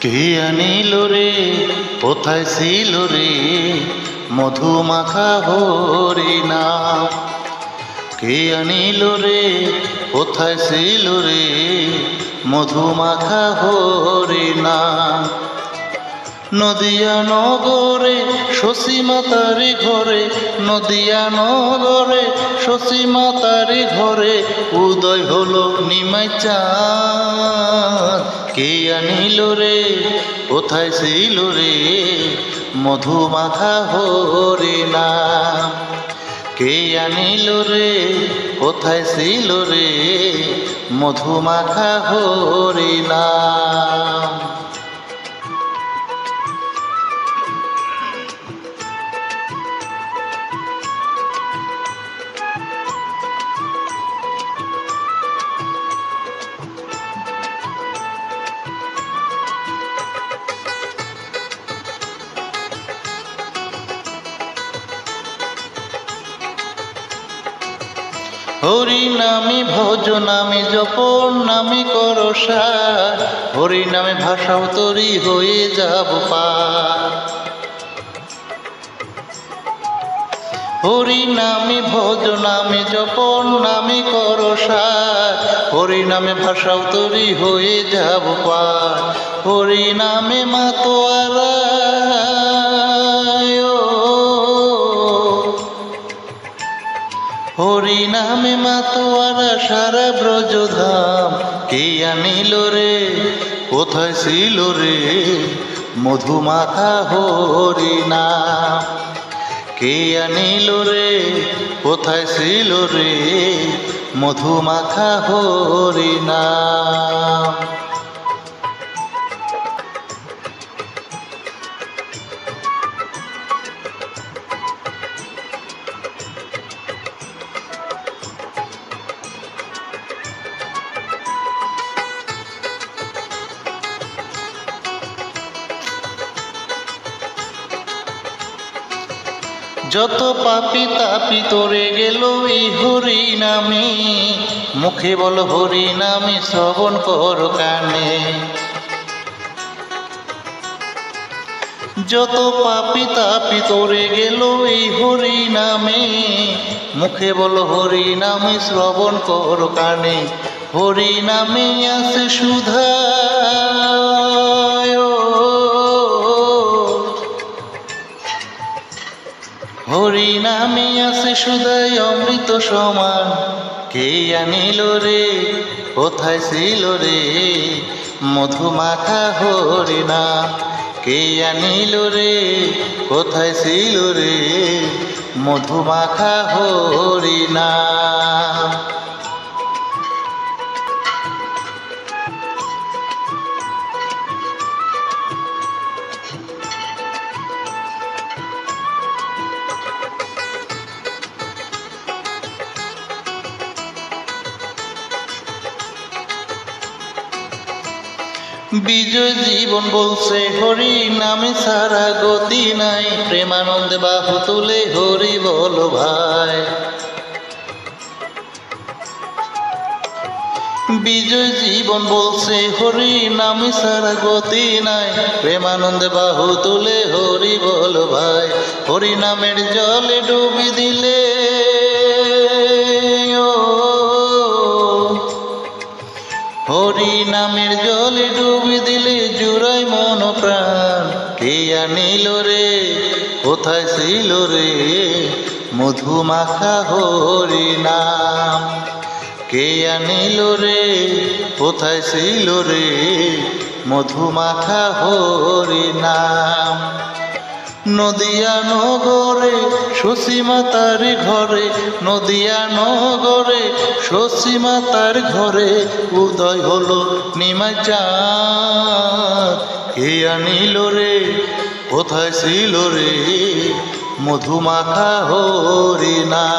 কে আনিল রে কোথায় ছিল রে মধুমাখা হরিনাম। কে আনিল রে কোথায় ছিল রে মধুমাখা হরিনাম। নদিয়া নগরে শশী মাতার ঘরে, নদিয়া নগরে শশী মাতার ঘরে উদয় হলো নিমাই চাঁদ। কে আনিল রে কোথায় ছিল রে মধুমাখা হরিনাম। কে আনিল রে কোথায় ছিল রে মধুমাখা হরিনাম। হরি নামে ভজ নামে জপন নামে করসার, হরি নামে ভাষাও তরি হয়ে যাব পার। হরি নামে ভজ নামে জপন নামে করসার, হরি নামে ভাষাও তরি হয়ে যাব পার। হরি নামে মাতোয়ারা হরি নামে মাতোয়ারা সারা ব্রজধাম। কে আনিল রে কোথায় ছিল রে মধুমাখা হরিনাম। কে আনিল রে কোথায় ছিল রে মধুমাখা হরিনাম। যত পাপি তাপি তোরে গেল এই হরি নামে, মুখে বল হরি নামে শ্রবণ কর কানে। যত পাপি তাপি তোরে গেল এই হরি নামে, মুখে বল হরি নামে শ্রবণ কর কানে। হরি নামে আছে সুধা হরি নামে আছে সুধাই অমৃত সমান। কে আনিল রে কোথায় ছিল রে মধুমাখা হরিনাম। কে আনিল রে কোথায় ছিল রে মধুমাখা হরিনাম। বিজয় জীবন বলছে হরি নামে সারা গতি নাই, প্রেমানন্দে বাহু তুলে হরি বল ভাই। বিজয় জীবন বলছে হরি নামে সারা গতি নাই, প্রেমানন্দে বাহু তুলে হরি বল ভাই। হরি নামের জলে ডুবি দিলে হরি নামের জলে ডুবি দিলে জুড়াই মন প্রাণ। কে আনিল রে কোথায় ছিল রে মধুমাখা হরিনাম। কে আনিল রে কোথায় ছিল রে মধুমাখা হরিনাম। নদিয়া নগরে শশী মাতার ঘরে, নদিয়া নগরে শশী মাতার ঘরে উদয় হলো নিমাই চাঁদ। কে আনিল রে কোথায় ছিল রে মধুমাখা হরিনাম।